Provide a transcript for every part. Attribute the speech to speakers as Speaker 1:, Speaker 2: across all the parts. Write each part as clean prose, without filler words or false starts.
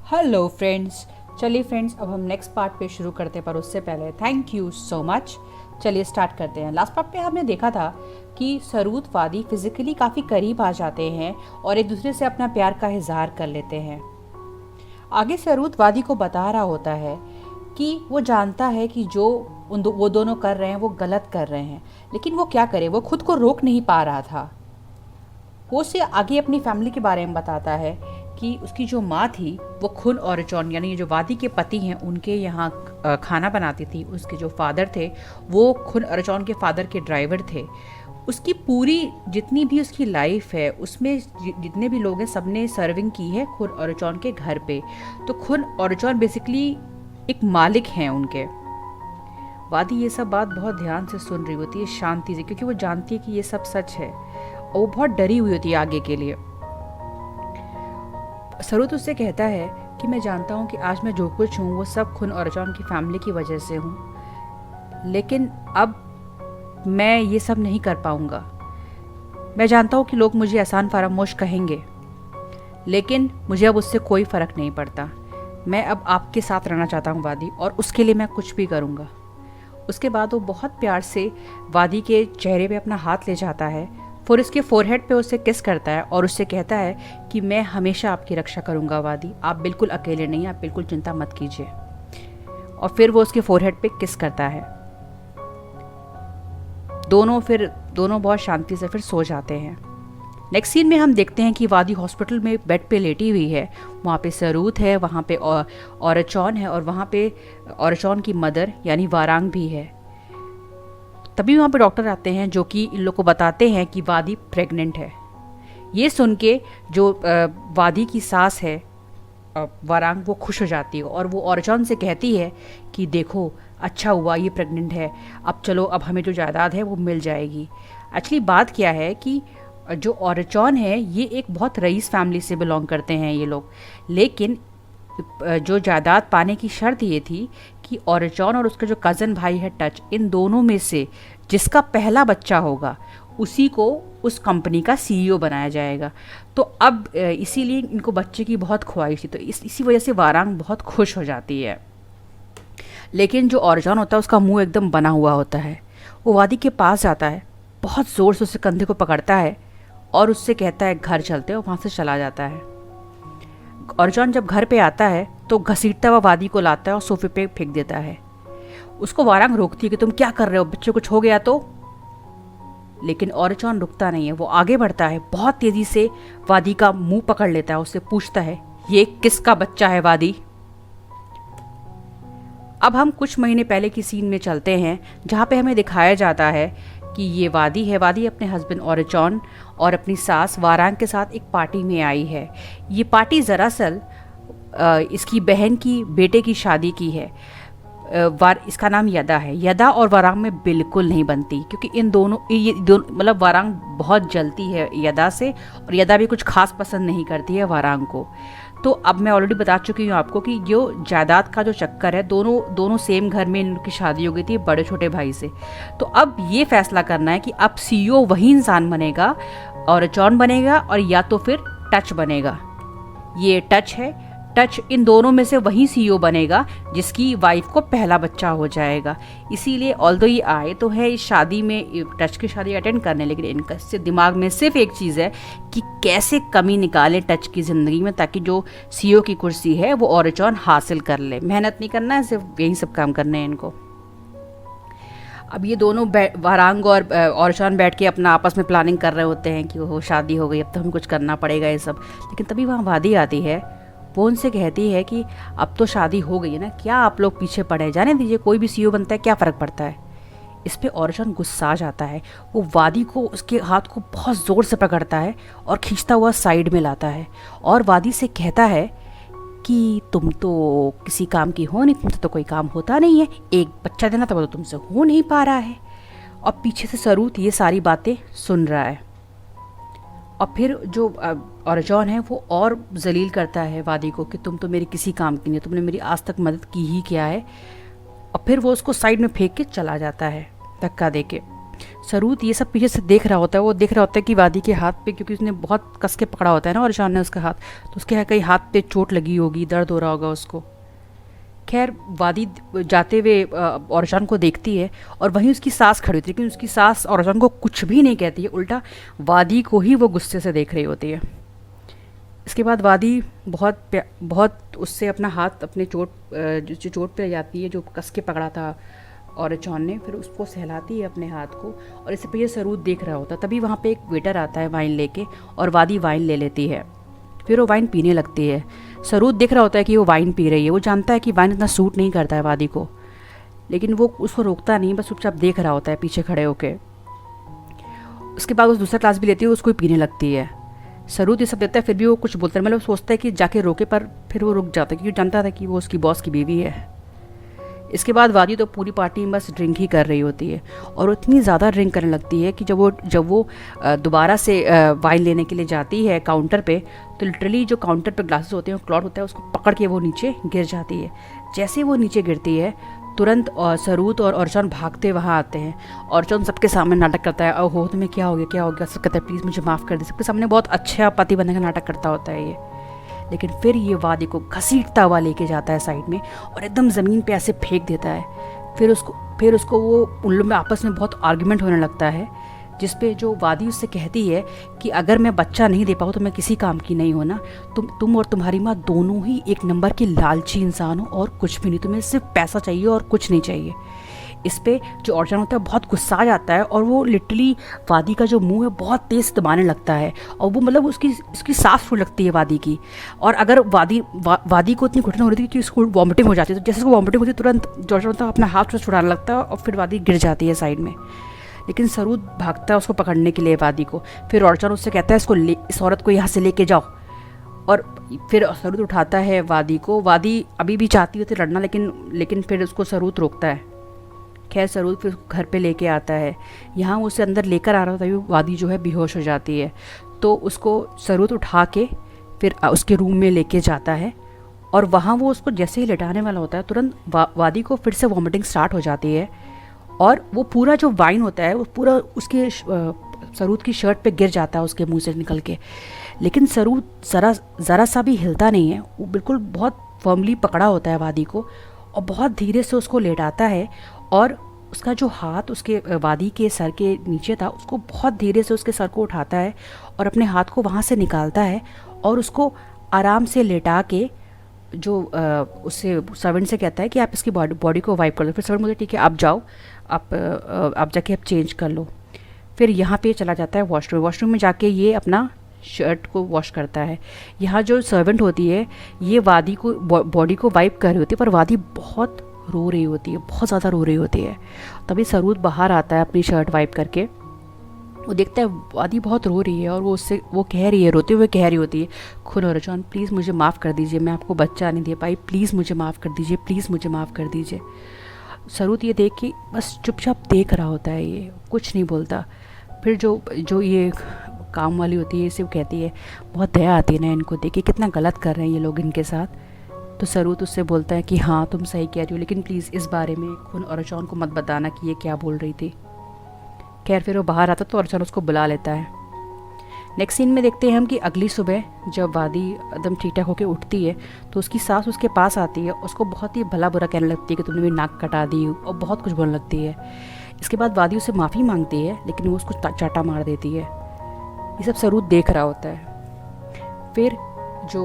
Speaker 1: Hello friends. चलिए friends, अब हम नेक्स्ट पार्ट पे शुरू करते हैं, पर उससे पहले थैंक यू सो मच। चलिए स्टार्ट करते हैं। लास्ट पार्ट पे हमने देखा था कि सरूद वादी फिजिकली काफ़ी करीब आ जाते हैं और एक दूसरे से अपना प्यार का इजहार कर लेते हैं। आगे सरूद वादी को बता रहा होता है कि वो जानता है कि जो वो दोनों कर रहे हैं वो गलत कर रहे हैं, लेकिन वो क्या करे, वो खुद को रोक नहीं पा रहा था। वो उसे आगे अपनी फैमिली के बारे में बताता है कि उसकी जो माँ थी वो खुन और जॉन यानी जो वादी के पति हैं उनके यहाँ खाना बनाती थी। उसके जो फादर थे वो खुन और जॉन के फादर के ड्राइवर थे। उसकी पूरी जितनी भी उसकी लाइफ है उसमें जितने भी लोग हैं सबने सर्विंग की है खुन और जॉन के घर पे। तो खुन और जॉन बेसिकली एक मालिक हैं उनके। वादी ये सब बात बहुत ध्यान से सुन रही होती है, शांति से, क्योंकि वो जानती है कि ये सब सच है और वो बहुत डरी हुई होती है आगे के लिए। सरूद उससे कहता है कि मैं जानता हूँ कि आज मैं जो कुछ हूँ वो सब खुन और जॉन की फैमिली की वजह से हूँ, लेकिन अब मैं ये सब नहीं कर पाऊँगा। मैं जानता हूँ कि लोग मुझे एहसान फरामोश कहेंगे, लेकिन मुझे अब उससे कोई फ़र्क नहीं पड़ता। मैं अब आपके साथ रहना चाहता हूँ वादी, और उसके लिए मैं कुछ भी करूँगा। उसके बाद वो बहुत प्यार से वादी के चेहरे पे अपना हाथ ले जाता है, फिर उसके फोरहेड पे उसे किस करता है और उससे कहता है कि मैं हमेशा आपकी रक्षा करूंगा वादी, आप बिल्कुल अकेले नहीं, आप बिल्कुल चिंता मत कीजिए। और फिर वो उसके फोरहेड पे किस करता है। दोनों बहुत शांति से फिर सो जाते हैं। नेक्स्ट सीन में हम देखते हैं कि वादी हॉस्पिटल में बेड पे लेटी हुई है। वहाँ पे सरूद है, वहाँ पे औरचौन है, और वहाँ पे औरचौन की मदर यानी वारांग भी है। तभी वहाँ पे डॉक्टर आते हैं जो कि इन लोग को बताते हैं कि वादी प्रेग्नेंट है। ये सुन के जो वादी की सास है वारांग, वो खुश हो जाती है और वो औरचौन से कहती है कि देखो अच्छा हुआ ये प्रेग्नेंट है, अब चलो अब हमें जो जायदाद है वो मिल जाएगी। एक्चुअली बात क्या है कि जो औरचौन है ये एक बहुत रईस फैमिली से बिलोंग करते हैं ये लोग, लेकिन जो जायदाद पाने की शर्त ये थी कि औरचौन और उसका जो कज़न भाई है टच, इन दोनों में से जिसका पहला बच्चा होगा उसी को उस कंपनी का सीईओ बनाया जाएगा। तो अब इसीलिए इनको बच्चे की बहुत ख्वाहिश थी, तो इसी वजह से वारांग बहुत खुश हो जाती है। लेकिन जो औरचौन होता है उसका मुंह एकदम बना हुआ होता है। वो वादी के पास जाता है, बहुत ज़ोर से उसके कंधे को पकड़ता है और उससे कहता है घर चलते हैं, और वहाँ से चला जाता है। औरचौन जब घर पे आता है तो घसीटता हुआ वादी को लाता है और सोफे पे फेंक देता है। उसको वारांग रोकती है कि तुम क्या कर रहे हो, बच्चे कुछ हो गया तो। लेकिन औरचौन रुकता नहीं है, वो आगे बढ़ता है, बहुत तेजी से वादी का मुंह पकड़ लेता है, उससे पूछता है ये किसका बच्चा है वादी। अब हम कुछ महीने पहले की सीन में चलते हैं जहाँ पे हमें दिखाया जाता है कि ये वादी है। वादी अपने हस्बैंड औरचौन और अपनी सास वारांग के साथ एक पार्टी में आई है। ये पार्टी दरअसल इसकी बहन की बेटे की शादी की है। इसका नाम यदा है। यदा और वारांग में बिल्कुल नहीं बनती, क्योंकि इन दोनों मतलब वारांग बहुत जलती है यदा से, और यदा भी कुछ खास पसंद नहीं करती है वारांग को। तो अब मैं ऑलरेडी बता चुकी हूँ आपको कि जो जायदाद का जो चक्कर है, दोनों सेम घर में इनकी शादी हो गई थी बड़े छोटे भाई से। तो अब ये फैसला करना है कि अब सीईओ वही इंसान बनेगा, औरचौन बनेगा, और या तो फिर टच बनेगा। ये टच है, टच इन दोनों में से वही सीईओ बनेगा जिसकी वाइफ को पहला बच्चा हो जाएगा। इसीलिए ऑल्दो ये आए तो है इस शादी में, टच की शादी अटेंड करने, लेकिन इनका दिमाग में सिर्फ एक चीज़ है कि कैसे कमी निकाले टच की ज़िंदगी में, ताकि जो सीईओ की कुर्सी है वो औरचौन हासिल कर ले। मेहनत नहीं करना है, सिर्फ यही सब काम करने हैं इनको। अब ये दोनों वारांग और औरचौन बैठ के अपना आपस में प्लानिंग कर रहे होते हैं कि वो शादी हो गई, अब तो हमें कुछ करना पड़ेगा ये सब। लेकिन तभी वहाँ वादी आती है। वो उनसे कहती है कि अब तो शादी हो गई है ना, क्या आप लोग पीछे पड़े, जाने दीजिए, कोई भी सीईओ बनता है, क्या फ़र्क पड़ता है। इस पे औरचौन गुस्सा जाता है। वो वादी को उसके हाथ को बहुत ज़ोर से पकड़ता है और खींचता हुआ साइड में लाता है, और वादी से कहता है कि तुम तो किसी काम की हो नहीं, तुमसे तो कोई काम होता नहीं है, एक बच्चा देना था वो तो तुमसे हो नहीं पा रहा है। और पीछे से सरूद ये सारी बातें सुन रहा है। और फिर जो औरचौन है वो और जलील करता है वादी को कि तुम तो मेरी किसी काम की नहीं, तुमने मेरी आज तक मदद की ही क्या है। और फिर वो उसको साइड में फेंक के चला जाता है धक्का दे के। सरूद ये सब पीछे से देख रहा होता है, वो देख रहा होता है कि वादी के हाथ पे, क्योंकि उसने बहुत कस के पकड़ा होता है ना औरजान ने उसका हाथ, तो उसके कहीं हाथ पे चोट लगी होगी, दर्द हो रहा होगा उसको। खैर वादी जाते हुए औरजान को देखती है और वहीं उसकी सास खड़ी होती है, लेकिन उसकी सास औरजान को कुछ भी नहीं कहती है, उल्टा वादी को ही वो गुस्से से देख रही होती है। इसके बाद वादी बहुत उससे अपना हाथ अपने जो चोट पे जाती है, जो कस के पकड़ा था और जॉन ने, फिर उसको सहलाती है अपने हाथ को, और इससे पहले सरूद देख रहा होता। तभी वहाँ पे एक वेटर आता है वाइन लेके, और वादी वाइन ले लेती है। फिर वो वाइन पीने लगती है। सरूद देख रहा होता है कि वो वाइन पी रही है, वो जानता है कि वाइन इतना सूट नहीं करता है वादी को, लेकिन वो उसको रोकता नहीं, बस चुपचाप देख रहा होता है पीछे खड़े होके। उसके बाद वो दूसरा ग्लास भी लेती है, उसको पीने लगती है। सरूद ये सब देता है, फिर भी वो कुछ बोलता है, मतलब सोचता है कि जाके रोके, पर फिर वो रुक जाता है क्योंकि जानता था कि वो उसकी बॉस की बीवी है। इसके बाद वादी तो पूरी पार्टी में बस ड्रिंक ही कर रही होती है, और वो इतनी ज़्यादा ड्रिंक करने लगती है कि जब वो दोबारा से वाइन लेने के लिए जाती है काउंटर पे, तो लिटरली जो काउंटर पे ग्लासेस होते हैं, क्लॉथ होता है, उसको पकड़ के वो नीचे गिर जाती है। जैसे वो नीचे गिरती है, तुरंत सरूद और औरजान भागते वहाँ आते हैं। औरजान सबके सामने नाटक करता है, ओहो तुम्हें क्या हो गया, क्या हो गया। सब कहता है प्लीज़ मुझे माफ़ कर दे, सबके सामने बहुत अच्छा पति बनने का नाटक करता होता है ये। लेकिन फिर ये वादी को घसीटता हुआ लेके जाता है साइड में, और एकदम ज़मीन पे ऐसे फेंक देता है। फिर उसको वो उन लोगों में आपस में बहुत आर्ग्यूमेंट होने लगता है, जिसपे जो वादी उससे कहती है कि अगर मैं बच्चा नहीं दे पाऊँ तो मैं किसी काम की नहीं हो ना, तुम और तुम्हारी माँ दोनों ही एक नंबर के लालची इंसान हो, और कुछ भी नहीं, तुम्हें सिर्फ पैसा चाहिए और कुछ नहीं चाहिए। इस पे जो औरजान होता है बहुत गुस्सा आ जाता है, और वो लिटरली वादी का जो मुंह है बहुत तेज़ दबाने लगता है, और वो मतलब उसकी सांस फूल लगती है वादी की। और अगर वादी को इतनी घुटन हो रही थी कि उसको वॉमिटिंग हो जाती है, तो जैसे उसको वॉमिटिंग होती है तुरंत औरजान होता है अपना हाथ से छुड़ाने लगता है, और फिर वादी गिर जाती है साइड में। लेकिन सरूद भागता है उसको पकड़ने के लिए वादी को। फिर औरजान उससे कहता है इस औरत को यहाँ से लेके जाओ, और फिर सरूद उठाता है वादी को। वादी अभी भी चाहती होती लड़ना, लेकिन फिर उसको सरूद रोकता है। खैर सरूद फिर घर पे लेके आता है। यहाँ वो उसे अंदर लेकर आ रहा था, वादी जो है बेहोश हो जाती है, तो उसको सरूद उठा के फिर उसके रूम में लेके जाता है, और वहाँ वो उसको जैसे ही लेटाने वाला होता है, तुरंत वादी को फिर से वॉमिटिंग स्टार्ट हो जाती है, और वो पूरा जो वाइन होता है वो पूरा उसके सरूद की शर्ट पे गिर जाता है उसके मुंह से निकल के। लेकिन सरूद ज़रा सा भी हिलता नहीं है, वो बिल्कुल बहुत फर्मली पकड़ा होता है वादी को, और बहुत धीरे से उसको लेटाता है, और उसका जो हाथ उसके वादी के सर के नीचे था, उसको बहुत धीरे से उसके सर को उठाता है, और अपने हाथ को वहाँ से निकालता है, और उसको आराम से लेटा के जो उससे सर्वेंट से कहता है कि आप इसकी बॉडी को वाइप कर लो। फिर सर्वेंट बोलते ठीक है आप जाओ, आप जाके आप चेंज कर लो। फिर यहाँ पे चला जाता है वॉशरूम में जाके ये अपना शर्ट को वॉश करता है। यहाँ जो सर्वेंट होती है ये वादी को बॉडी को वाइप कर रही होती है, पर वादी बहुत रो रही होती है, बहुत ज़्यादा रो रही होती है। तभी सरूद बाहर आता है अपनी शर्ट वाइप करके, वो देखता है वादी बहुत रो रही है, और वो कह रही है, रोते हुए कह रही होती है, खुद औरजान प्लीज़ मुझे माफ़ कर दीजिए, मैं आपको बच्चा नहीं दे पाई, प्लीज़ मुझे माफ़ कर दीजिए, प्लीज़ मुझे माफ़ कर दीजिए। सरूद ये देख के बस चुपचाप देख रहा होता है, ये कुछ नहीं बोलता। फिर जो ये काम वाली होती है इसे वो कहती है बहुत दया आती है ना इनको देख के, कितना गलत कर रहे हैं ये लोग इनके साथ। तो सरूद उससे बोलता है कि हाँ तुम सही कह रही हो, लेकिन प्लीज़ इस बारे में खुद औरजान को मत बताना कि ये क्या बोल रही थी। खैर फिर वो बाहर आता तो औरजान उसको बुला लेता है। नेक्स्ट सीन में देखते हैं हम कि अगली सुबह जब वादी एकदम ठीक ठाक होकर उठती है, तो उसकी सास उसके पास आती है, उसको बहुत ही भला बुरा कहने लगती है कि तुमने मेरी नाक कटा दी, और बहुत कुछ बोलने लगती है। इसके बाद वादी उससे माफ़ी मांगती है, लेकिन वो उसको चाटा मार देती है। ये सब सरूद देख रहा होता है। फिर जो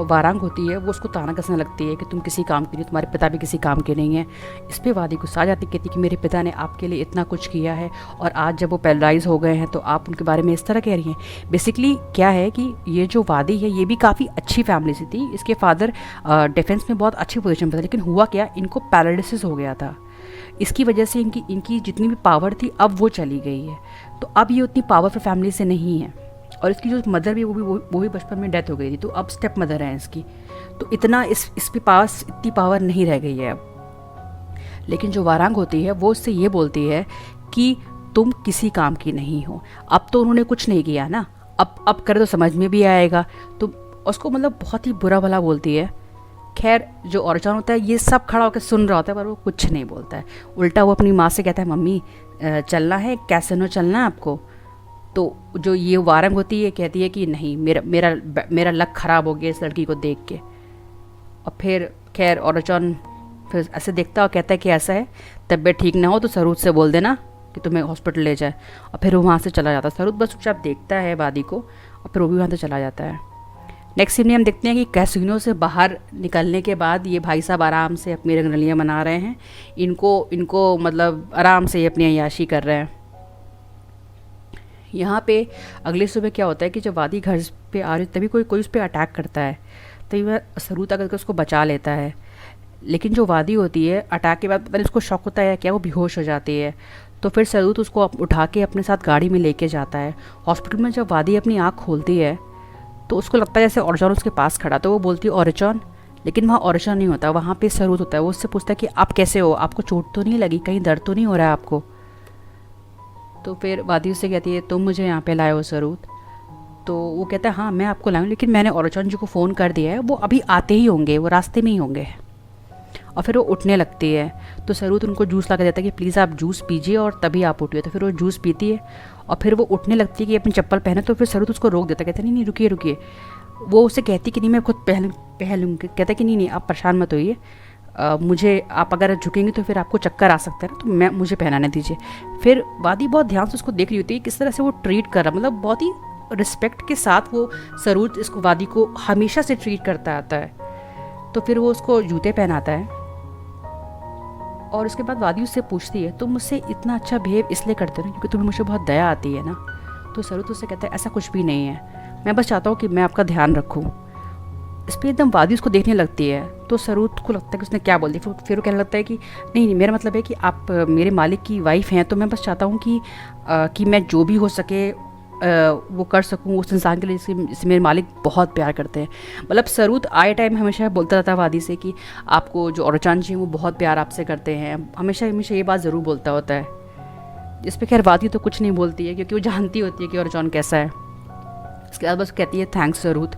Speaker 1: वारांग होती है वो उसको ताना कसने लगती है कि तुम किसी काम की नहीं, तुम्हारे पिता भी किसी काम के नहीं हैं। इस पे वादी गुस्सा आ जाती, कहती कि मेरे पिता ने आपके लिए इतना कुछ किया है, और आज जब वो पैरालाइज हो गए हैं तो आप उनके बारे में इस तरह कह रही हैं। बेसिकली क्या है कि ये जो वादी है ये भी काफ़ी अच्छी फैमिली से थी, इसके फादर डिफेंस में बहुत अच्छी पोजीशन पर था, लेकिन हुआ क्या, इनको पैरालिसिस हो गया था। इसकी वजह से इनकी जितनी भी पावर थी अब वो चली गई है, तो अब ये उतनी पावरफुल फैमिली से नहीं है। और इसकी जो मदर भी वो भी बचपन में डेथ हो गई थी, तो अब स्टेप मदर है इसकी, तो इतना इसके पास इतनी पावर नहीं रह गई है अब। लेकिन जो वारांग होती है वो उससे ये बोलती है कि तुम किसी काम की नहीं हो। अब तो उन्होंने कुछ नहीं किया ना, अब करे तो समझ में भी आएगा। तो उसको मतलब बहुत ही बुरा भला बोलती है खैर जो औरजान होता है ये सब खड़ा होकर सुन रहा होता है पर वो कुछ नहीं बोलता है। उल्टा वो अपनी माँ से कहता है, मम्मी चलना है, कैसीनो चलना है आपको? तो जो ये वारंग होती है कहती है कि नहीं, मेरा मेरा मेरा लक ख़राब हो गया इस लड़की को देख के। और फिर खैर औरजान फिर ऐसे देखता और कहता है कि ऐसा है, तबीयत ठीक ना हो तो सरूद से बोल देना कि तुम्हें हॉस्पिटल ले जाए। और फिर वो वहाँ से चला जाता है। सरूद बस चुपचाप देखता है वादी को और फिर वो भी वहाँ से चला जाता है। नेक्स्ट सीन में हम देखते हैं कि कैसीनो से बाहर निकलने के बाद ये भाई साहब आराम से अपनी रंगरलियाँ मना रहे हैं। इनको मतलब आराम से ये अपनी अय्याशी कर रहे हैं। यहाँ पे अगले सुबह क्या होता है कि जब वादी घर पे आ रही तभी कोई उस पर अटैक करता है। तभी वह सरूद आकर उसको बचा लेता है। लेकिन जो वादी होती है अटैक के बाद पता नहीं उसको शॉक होता है क्या, वो बेहोश हो जाती है। तो फिर सरूद उसको उठा के अपने साथ गाड़ी में लेके जाता है। हॉस्पिटल में जब वादी अपनी आँख खोलती है तो उसको लगता है जैसे औरजान उसके पास खड़ा। तो वो बोलती है औरजान, लेकिन वहाँ औरजान नहीं होता, वहाँ पे सरूद होता है। वो उससे पूछता है कि आप कैसे हो, आपको चोट तो नहीं लगी, कहीं दर्द तो नहीं हो रहा है आपको? तो फिर वादी उससे कहती है तुम मुझे यहाँ पे लाए हो सरूद? तो वो कहता है हाँ मैं आपको लाऊं, लेकिन मैंने औरजान जी को फ़ोन कर दिया है, वो अभी आते ही होंगे, वो रास्ते में ही होंगे। और फिर वो उठने लगती है तो सरूद उनको जूस ला के देता है कि प्लीज़ आप जूस पीजिए और तभी आप उठिए। तो फिर वो जूस पीती है और फिर वो उठने लगती है कि अपनी चप्पल पहने। तो फिर सरूद उसको रोक देता है, कहता है नहीं रुकिए रुकिए। वो उसे कहती कि नहीं मैं खुद पहलूँगी। कहता है कि नहीं आप परेशान मत होइए, मुझे आप अगर झुकेंगे तो फिर आपको चक्कर आ सकता है ना, तो मुझे पहनाने दीजिए। फिर वादी बहुत ध्यान से उसको देख रही होती है किस तरह से वो ट्रीट कर रहा, मतलब बहुत ही रिस्पेक्ट के साथ वो सरूद इसको वादी को हमेशा से ट्रीट करता आता है। तो फिर वो उसको जूते पहनाता है और उसके बाद वादी उससे पूछती है तुम मुझसे इतना अच्छा बिहेव इसलिए करते हो क्योंकि तुम्हें मुझे बहुत दया आती है ना? तो सरूद उससे कहता है ऐसा कुछ भी नहीं है, मैं बस चाहता हूँ कि मैं आपका ध्यान रखूँ। इस पर एकदम वादी उसको देखने लगती है। तो सरूद को लगता है कि उसने क्या बोल दिया। फिर वो कहने लगता है कि नहीं मेरा मतलब है कि आप मेरे मालिक की वाइफ हैं, तो मैं बस चाहता हूँ कि मैं जो भी हो सके वो कर सकूँ उस इंसान के लिए जिससे मेरे मालिक बहुत प्यार करते हैं। मतलब सरूद आए टाइम हमेशा बोलता रहता है वादी से कि आपको जो औरजान जी हैं वो बहुत प्यार आपसे करते हैं, हमेशा ये बात ज़रूर बोलता होता है। इस पर खैर वादी तो कुछ नहीं बोलती है क्योंकि वो जानती होती है कि औरजान कैसा है। उसके बाद बस कहती है थैंक्स सरूद।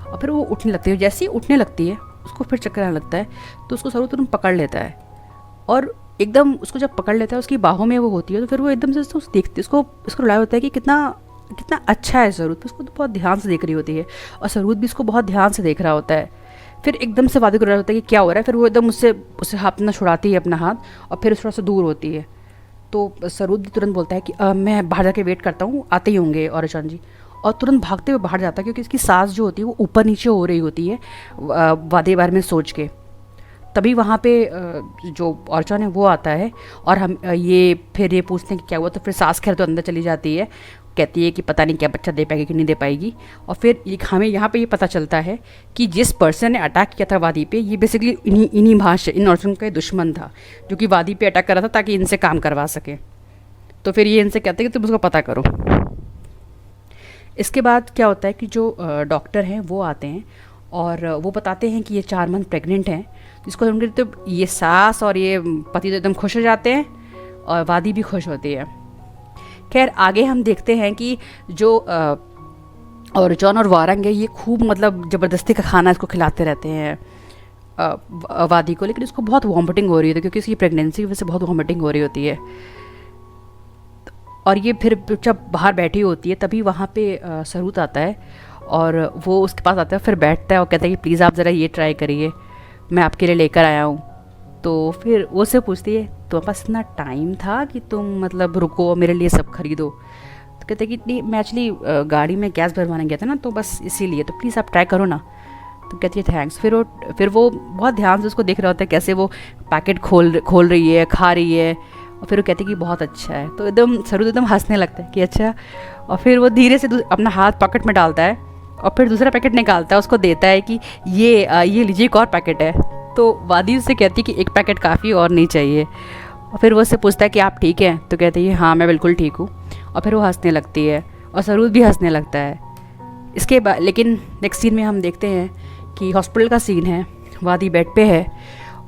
Speaker 1: और फिर वो उठने लगती है। जैसे ही उठने लगती है उसको फिर चक्कर आने लगता है तो उसको सरूद तुरंत पकड़ लेता है और एकदम उसको जब पकड़ लेता है उसकी बाहों में वो होती है। तो फिर वो एकदम से देखती उसको रुलाया होता है कि कितना अच्छा है सरूद। फिर उसको तो बहुत ध्यान से देख रही होती है और सरूद भी इसको बहुत ध्यान से देख रहा होता है। फिर एकदम से वादी को रुलाया होता है कि क्या हो रहा है। फिर वो एकदम उससे हाथ अपना छुड़ाती है अपना हाथ और फिर थोड़ा सा दूर होती है। तो सरूद भी तुरंत बोलता है कि मैं बाहर जाके वेट करता हूँ, आते ही होंगे औरजान जी। और तुरंत भागते हुए बाहर जाता है क्योंकि इसकी सांस जो होती है वो ऊपर नीचे हो रही होती है वादे बारे में सोच के। तभी वहाँ पे जो औरजान है वो आता है और हम ये पूछते हैं कि क्या हुआ। तो फिर सास खैर तो अंदर चली जाती है, कहती है कि पता नहीं क्या बच्चा दे पाएगी कि नहीं दे पाएगी। और फिर हमें यहाँ पे ये पता चलता है कि जिस पर्सन ने अटैक किया था वादी पे ये बेसिकली इन औरतों का दुश्मन था जो कि वादी पे अटैक कर रहा था ताकि इनसे काम करवा सके। तो फिर ये इनसे कहते हैं कि तुम उसको पता करो। इसके बाद क्या होता है कि जो डॉक्टर हैं वो आते हैं और वो बताते हैं कि ये 4 मंथ प्रेग्नेंट हैं। जिसको सुनकर तो ये सास और ये पति तो एकदम खुश हो जाते हैं और वादी भी खुश होती है। खैर आगे हम देखते हैं कि जो औरजान और वारंग है ये खूब मतलब ज़बरदस्ती का खाना इसको खिलाते रहते हैं वादी को, लेकिन इसको बहुत वॉमिटिंग हो रही होती है क्योंकि इसकी प्रेगनेंसी की वजह से बहुत वॉमिटिंग हो रही होती है। और ये फिर जब बाहर बैठी होती है तभी वहाँ पे सरूद आता है और वो उसके पास आता है, फिर बैठता है और कहता है कि प्लीज़ आप ज़रा ये ट्राई करिए, मैं आपके लिए लेकर आया हूँ। तो फिर वो से पूछती है तुम्हारे पास इतना टाइम था कि तुम मतलब रुको मेरे लिए सब खरीदो? तो कहते हैं कि नहीं मैं एक्चुअली गाड़ी में गैस भरवाने गया था ना तो बस इसीलिए, तो प्लीज़ आप ट्राई करो ना। तो कहती है थैंक्स। फिर वो बहुत ध्यान से उसको देख रहा होता है कैसे वो पैकेट खोल रही है, खा रही है। और फिर वो कहती है कि बहुत अच्छा है। तो एकदम सरूद एकदम हंसने लगता है कि अच्छा। और फिर वो धीरे से अपना हाथ पॉकेट में डालता है और फिर दूसरा पैकेट निकालता है, उसको देता है कि ये लीजिए एक और पैकेट है। तो वादी उससे कहती है कि एक पैकेट काफ़ी और नहीं चाहिए। और फिर वो उससे पूछता है कि आप ठीक हैं? तो कहती है हाँ मैं बिल्कुल ठीक हूँ। और फिर वो हंसने लगती है और सरूद भी हंसने लगता है। इसके बाद लेकिन नेक्स्ट सीन में हम देखते हैं कि हॉस्पिटल का सीन है। वादी बेड पे है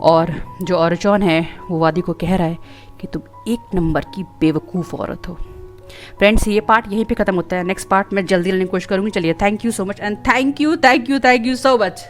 Speaker 1: और जो औरजान है वो वादी को कह रहा है कि तुम 1 नंबर की बेवकूफ़ औरत हो। फ्रेंड्स ये पार्ट यहीं पे ख़त्म होता है। नेक्स्ट पार्ट मैं जल्दी लेने की कोशिश करूँगी। चलिए thank you so much and thank you so much.